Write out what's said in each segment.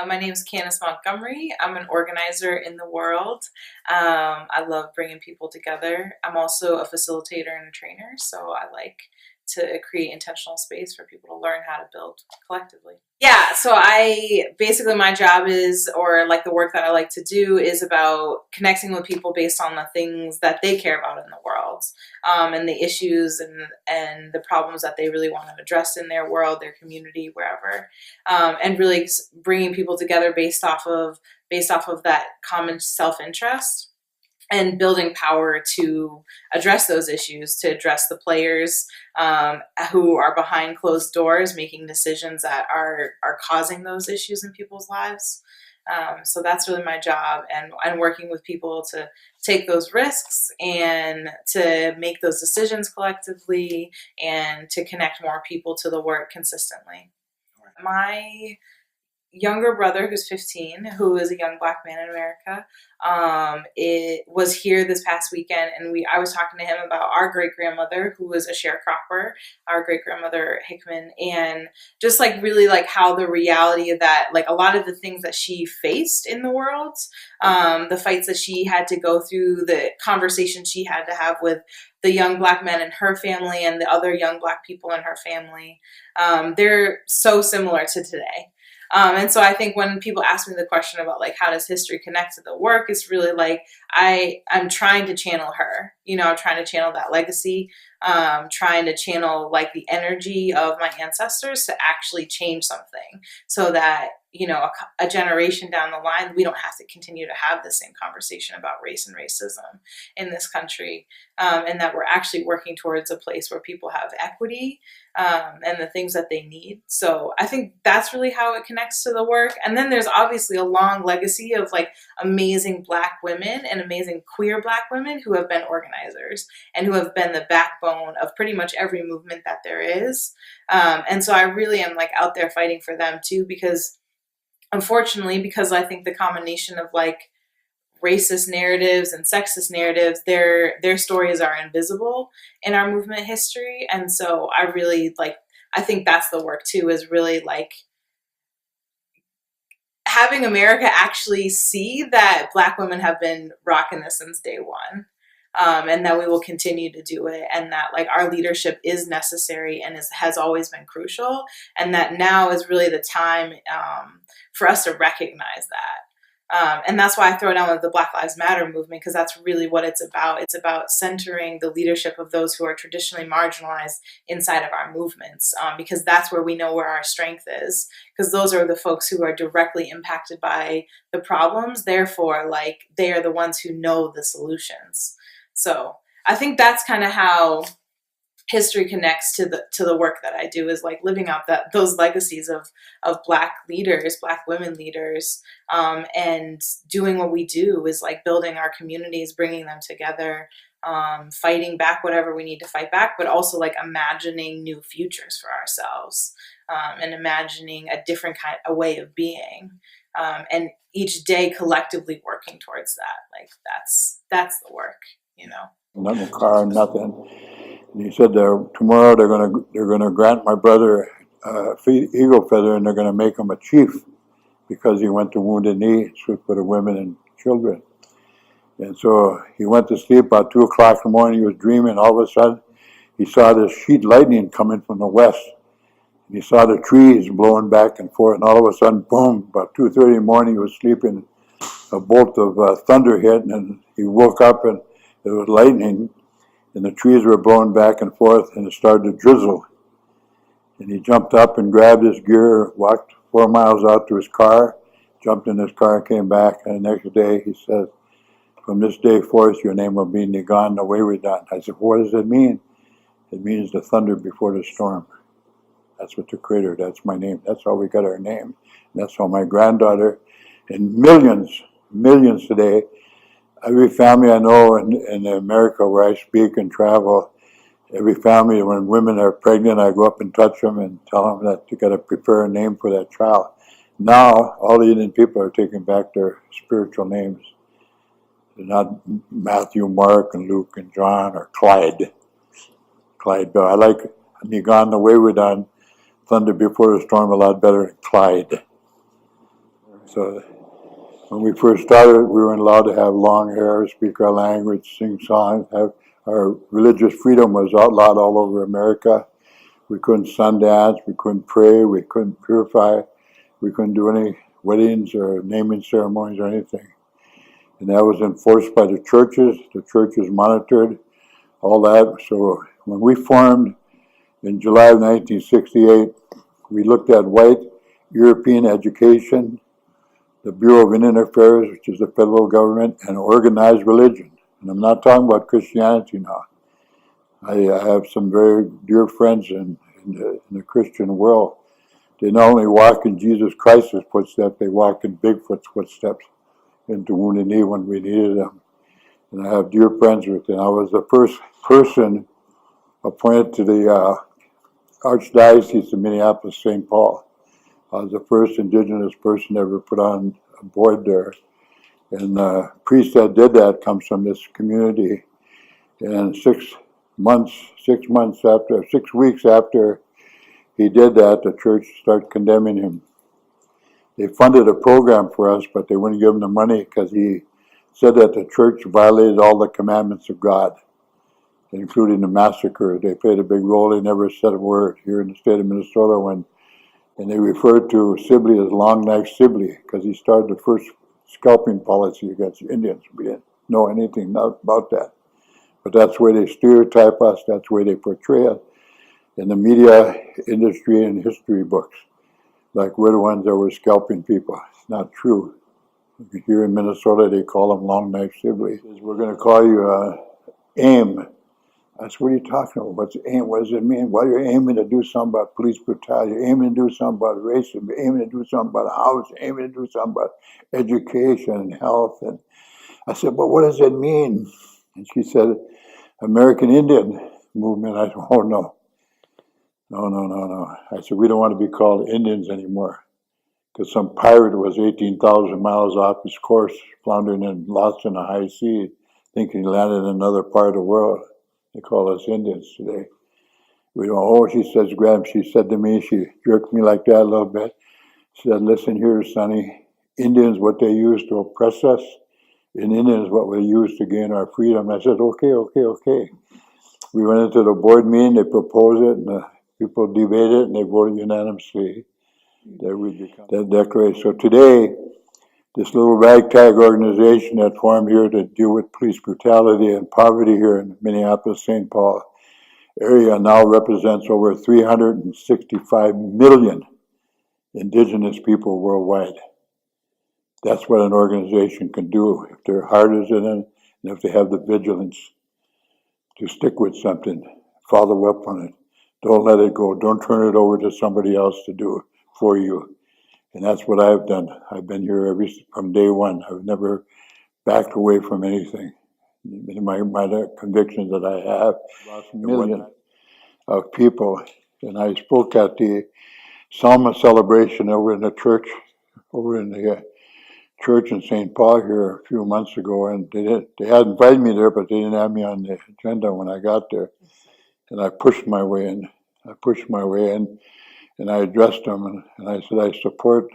My name is Candace Montgomery. I'm an organizer in the world. I love bringing people together. I'm also a facilitator and a trainer, so I like to create intentional space for people to learn how to build collectively. Yeah, so my job is, or like the work that I like to do, is about connecting with people based on the things that they care about in the world, and the issues and the problems that they really want to address in their world, their community, wherever, and really bringing people together based off of that common self-interest and building power to address those issues, to address the players who are behind closed doors making decisions that are causing those issues in people's lives. So that's really my job, and I'm working with people to take those risks and to make those decisions collectively and to connect more people to the work consistently. My younger brother, who's 15, who is a young Black man in America, it was here this past weekend, and I was talking to him about our great grandmother, who was a sharecropper, our great grandmother Hickman, and just like really like how the reality of that, like a lot of the things that she faced in the world, the fights that she had to go through, the conversations she had to have with the young Black men in her family and the other young Black people in her family, they're so similar to today. And so I think when people ask me the question about like how does history connect to the work, it's really like I'm trying to channel her. I'm trying to channel that legacy, trying to channel like the energy of my ancestors to actually change something, so that a generation down the line we don't have to continue to have the same conversation about race and racism in this country, and that we're actually working towards a place where people have equity, and the things that they need. So I think that's really how it connects to the work. And then there's obviously a long legacy of like amazing Black women and amazing queer Black women who have been organizers and who have been the backbone of pretty much every movement that there is. And so I really am like out there fighting for them too, because unfortunately, because I think the combination of like racist narratives and sexist narratives, their stories are invisible in our movement history. And so I think that's the work too, is really like having America actually see that Black women have been rocking this since day one. And that we will continue to do it, and that like our leadership is necessary and has always been crucial, and that now is really the time for us to recognize that. And that's why I throw down with the Black Lives Matter movement, because that's really what it's about. It's about centering the leadership of those who are traditionally marginalized inside of our movements, because that's where we know where our strength is, because those are the folks who are directly impacted by the problems. Therefore, like they are the ones who know the solutions. So I think that's kind of how history connects to the work that I do, is like living out those legacies of Black leaders, Black women leaders, and doing what we do is like building our communities, bringing them together, fighting back whatever we need to fight back, but also like imagining new futures for ourselves, and imagining a way of being, and each day collectively working towards that. Like that's the work. Not in the car, nothing. And he said tomorrow they're gonna grant my brother eagle feather, and they're gonna make him a chief because he went to Wounded Knee for the women and children. And so he went to sleep about 2 o'clock in the morning. He was dreaming. All of a sudden, he saw this sheet lightning coming from the west. And he saw the trees blowing back and forth. And all of a sudden, boom! About 2:30 in the morning, he was sleeping. A bolt of thunder hit, and he woke up and it was lightning, and the trees were blowing back and forth, and it started to drizzle. And he jumped up and grabbed his gear, walked 4 miles out to his car, jumped in his car, came back, and the next day he said, "From this day forth, your name will be Nigan Nawewidan." I said, "What does it mean?" It means the thunder before the storm. That's what the creator, that's my name. That's how we got our name. And that's how my granddaughter and millions today, every family I know in America where I speak and travel, every family, when women are pregnant, I go up and touch them and tell them that you got to prepare a name for that child. Now, all the Indian people are taking back their spiritual names. They're not Matthew, Mark, and Luke, and John, or Clyde. But I like Nigan Nawewidan, thunder before the storm, a lot better than Clyde. So when we first started, we weren't allowed to have long hair, speak our language, sing songs. Our religious freedom was outlawed all over America. We couldn't sundance, we couldn't pray, we couldn't purify, we couldn't do any weddings or naming ceremonies or anything. And that was enforced by the churches monitored all that. So when we formed in July of 1968, we looked at white European education, the Bureau of Indian Affairs, which is the federal government, and organized religion. And I'm not talking about Christianity now. I have some very dear friends in the Christian world. They not only walk in Jesus Christ's footsteps, they walk in Bigfoot's footsteps into Wounded Knee when we needed them. And I have dear friends with them. I was the first person appointed to the Archdiocese of Minneapolis-St. Paul. I was the first Indigenous person ever put on a board there. And the priest that did that comes from this community. And 6 weeks after he did that, the church started condemning him. They funded a program for us, but they wouldn't give him the money because he said that the church violated all the commandments of God, including the massacre. They played a big role. They never said a word here in the state of Minnesota and they referred to Sibley as Long Knife Sibley because he started the first scalping policy against Indians. We didn't know anything about that. But that's where they stereotype us, that's where they portray us in the media industry and history books. Like we're the ones that were scalping people. It's not true. Here in Minnesota, they call them Long Knife Sibley. We're going to call you AIM. I said, what are you talking about? What's AIM? What does it mean? Why are you aiming to do something about police brutality? You're aiming to do something about racism. You're aiming to do something about housing. You're aiming to do something about education and health. And I said, but what does it mean? And she said, American Indian movement. I said, oh, no. No. I said, we don't want to be called Indians anymore. Because some pirate was 18,000 miles off his course, floundering and lost in the high sea, thinking he landed in another part of the world. They call us Indians today. We don't, oh, she says, Graham, she said to me, she jerked me like that a little bit. She said, listen here, Sonny, Indians, what they used to oppress us, and Indians, what we used to gain our freedom. I said, okay. We went into the board meeting, they proposed it, and the people debated it, and they voted unanimously that declaration. So today, this little ragtag organization that formed here to deal with police brutality and poverty here in Minneapolis-St. Paul area now represents over 365 million Indigenous people worldwide. That's what an organization can do if their heart is in it and if they have the vigilance to stick with something, follow up on it. Don't let it go. Don't turn it over to somebody else to do it for you. And that's what I've done. I've been here from day one. I've never backed away from anything. My convictions that I have, lost millions of people. And I spoke at the Selma celebration over in the church in St. Paul here a few months ago, and they had invited me there, but they didn't have me on the agenda when I got there. And I pushed my way in. And I addressed them, and I said, I support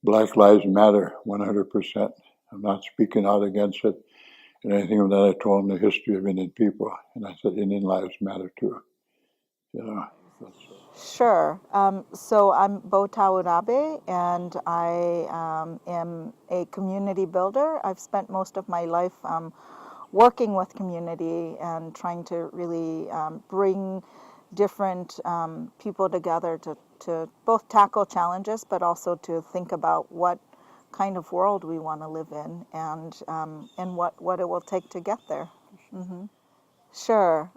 Black Lives Matter 100%. I'm not speaking out against it and anything of that. I told them the history of Indian people, and I said Indian lives matter too. You know. Sure. So I'm Bo Taurabe, and I am a community builder. I've spent most of my life working with community and trying to really bring different people together to both tackle challenges, but also to think about what kind of world we want to live in and what it will take to get there. Mm-hmm. Sure.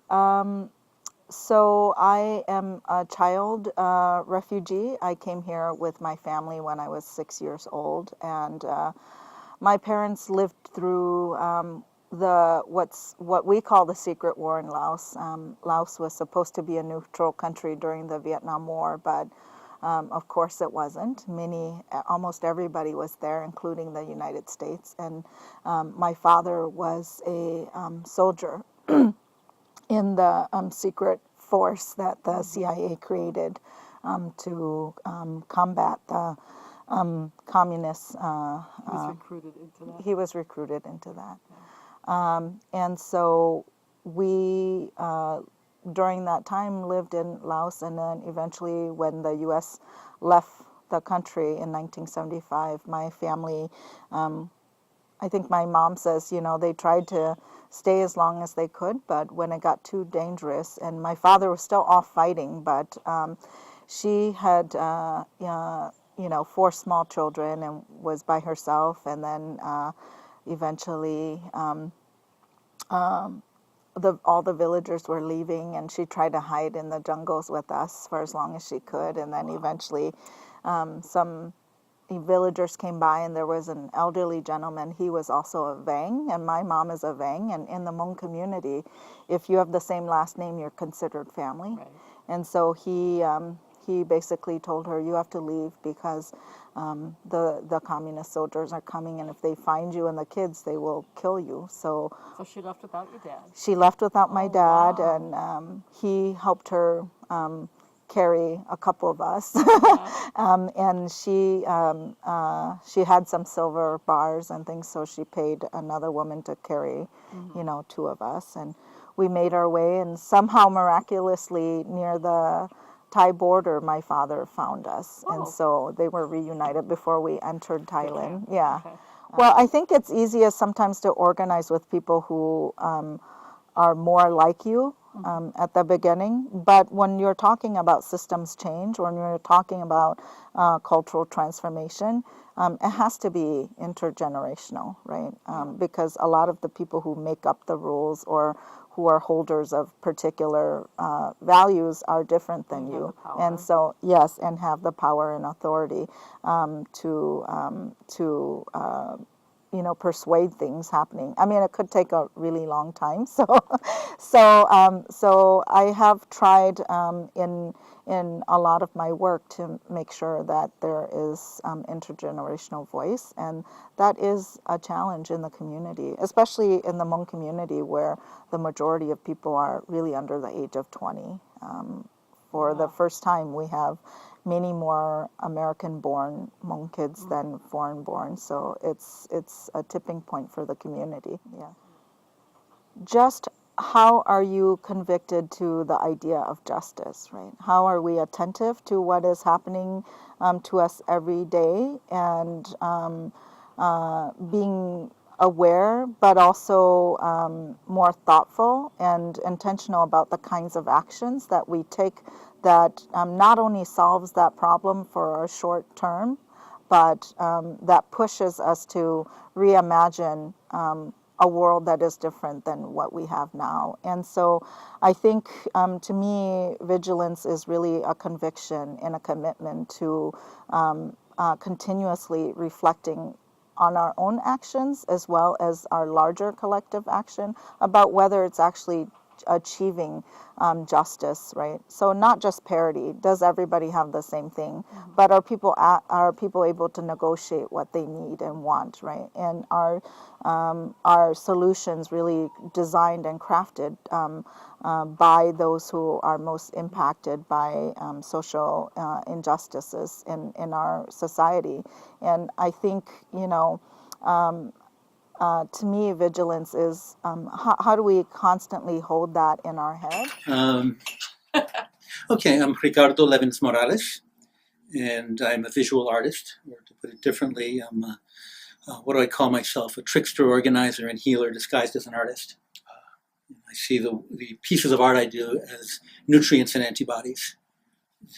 So I am a child refugee. I came here with my family when I was 6 years old, and my parents lived through what we call the secret war in Laos. Laos was supposed to be a neutral country during the Vietnam War, but of course it wasn't. Almost everybody was there, including the United States. And my father was a soldier in the secret force that the CIA created to combat communists. He was recruited into that. He was recruited into that. And so we, during that time, lived in Laos, and then eventually when the U.S. left the country in 1975, my family, I think my mom says, they tried to stay as long as they could, but when it got too dangerous, and my father was still off fighting, but she had, 4 small children and was by herself, and then eventually all the villagers were leaving, and she tried to hide in the jungles with us for as long as she could, and then eventually some villagers came by, and there was an elderly gentleman. He was also a Vang, and my mom is a Vang, and in the Hmong community, if you have the same last name, you're considered family. Right. And so he basically told her, you have to leave because the communist soldiers are coming, and if they find you and the kids, they will kill you. So she left without your dad. she left without my dad, wow. and he helped her carry a couple of us. And she had some silver bars and things, so she paid another woman to carry, 2 of us, and we made our way, and somehow miraculously near the Thai border, my father found us, and so they were reunited before we entered Thailand. Okay. Yeah. Okay. Well, I think it's easiest sometimes to organize with people who are more like you at the beginning. But when you're talking about systems change, when you're talking about cultural transformation, it has to be intergenerational, right? Because a lot of the people who make up the rules or who are holders of particular values are different than you. And so, yes, and have the power and authority to persuade things happening. I mean, it could take a really long time. So I have tried in a lot of my work to make sure that there is intergenerational voice, and that is a challenge in the community, especially in the Hmong community where the majority of people are really under the age of 20. For the first time, we have many more American-born Hmong kids than foreign-born, so it's a tipping point for the community. Yeah. Just how are you convicted to the idea of justice, right? How are we attentive to what is happening to us every day, and being aware, but also more thoughtful and intentional about the kinds of actions that we take that not only solves that problem for a short term, but that pushes us to reimagine a world that is different than what we have now. And so I think, to me, vigilance is really a conviction and a commitment to continuously reflecting on our own actions as well as our larger collective action about whether it's actually achieving justice, right? So not just parity. Does everybody have the same thing? But are people able to negotiate what they need and want, right? And are solutions really designed and crafted by those who are most impacted by social injustices in our society? And I think, to me, vigilance is how do we constantly hold that in our head? Okay, I'm Ricardo Levins Morales, and I'm a visual artist, or to put it differently, I'm what do I call myself? A trickster, organizer, and healer disguised as an artist. I see the pieces of art I do as nutrients and antibodies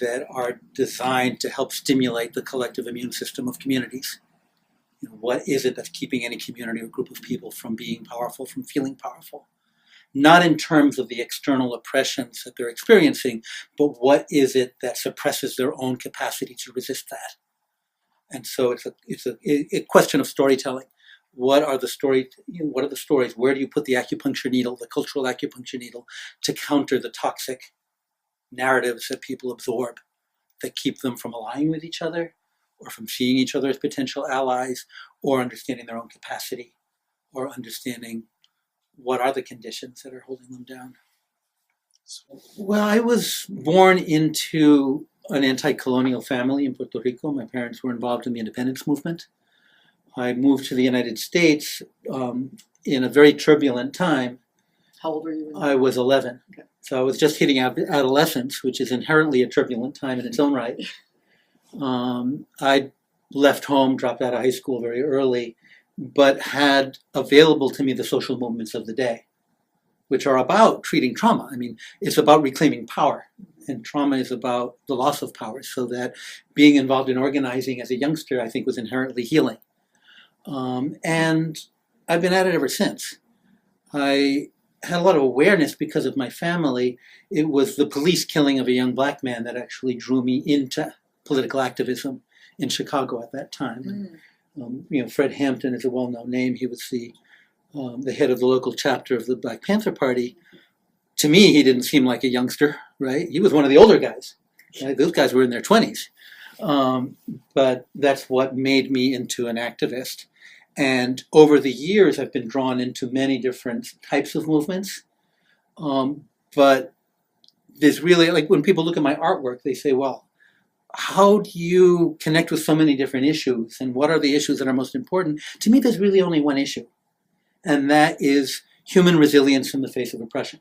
that are designed to help stimulate the collective immune system of communities. What is it that's keeping any community or group of people from being powerful, from feeling powerful? Not in terms of the external oppressions that they're experiencing, but what is it that suppresses their own capacity to resist that? And so it's a question of storytelling. What are the stories? Where do you put the acupuncture needle, the cultural acupuncture needle, to counter the toxic narratives that people absorb that keep them from aligning with each other, or from seeing each other as potential allies, or understanding their own capacity, or understanding what are the conditions that are holding them down? Well, I was born into an anti-colonial family in Puerto Rico. My parents were involved in the independence movement. I moved to the United States in a very turbulent time. How old were you? I was 11. Okay. So I was just hitting adolescence, which is inherently a turbulent time in its own right. I left home, dropped out of high school very early, but had available to me the social movements of the day, which are about treating trauma. I mean, it's about reclaiming power, and trauma is about the loss of power, so that being involved in organizing as a youngster, I think, was inherently healing. And I've been at it ever since. I had a lot of awareness because of my family. It was the police killing of a young black man that actually drew me into political activism in Chicago at that time. Fred Hampton is a well-known name. He was the head of the local chapter of the Black Panther Party. To me, he didn't seem like a youngster, right? He was one of the older guys. Right? Those guys were in their 20s. But that's what made me into an activist. And over the years, I've been drawn into many different types of movements. But there's really, like when people look at my artwork, they say, well, how do you connect with so many different issues? And what are the issues that are most important? To me, there's really only one issue. And that is human resilience in the face of oppression.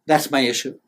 That's my issue.